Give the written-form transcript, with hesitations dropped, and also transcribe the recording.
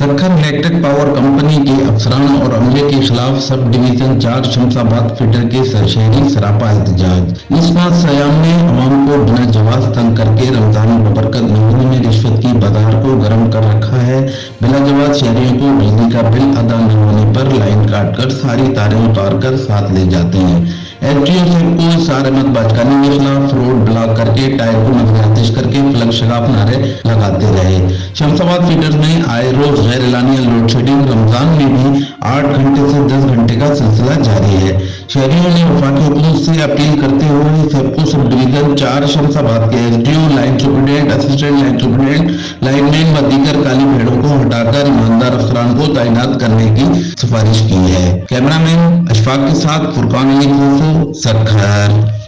Sukkur electric power company के अफसरान और अमले के खिलाफ सब डिवीजन 4 शमशाबाद फीडर के शहरी सरापा एहतजाज। इस बात सयाम ने अवाम को बिना जवाब तंग करके रमजान बबरकत महीने में रिश्वत की बाजार को गर्म कर रखा है। बिला जवाब शहरियों को बिजली का बिल अदा न होने पर लाइन काट कर सारी तारें उतार कर साथ ले जाते हैं। एसडीओ साहब को इशार अहमद बाजकानी के खिलाफ रोड ब्लॉक करके टायर को नजरआतिश करके फ्लग शगाफ नारे लगाते रहे। शमशाबाद फीडर में आए रोज गैर एलानिया लोड शेडिंग रमजान में भी 8 घंटे से 10 घंटे का सिलसिला जारी है। शहरियों ने वफाकी हुकूमत से अपील करते हुए सबको सब डिवीजन 4 शमशाबाद के SDO, line superintendent, assistant line superintendent, lineman व दीगर काली भेड़ों को हटाकर ईमानदार अफसरान को तैनात करने की सिफारिश की है। कैमरामैन अशफाक के साथ फुरकान अली सखर।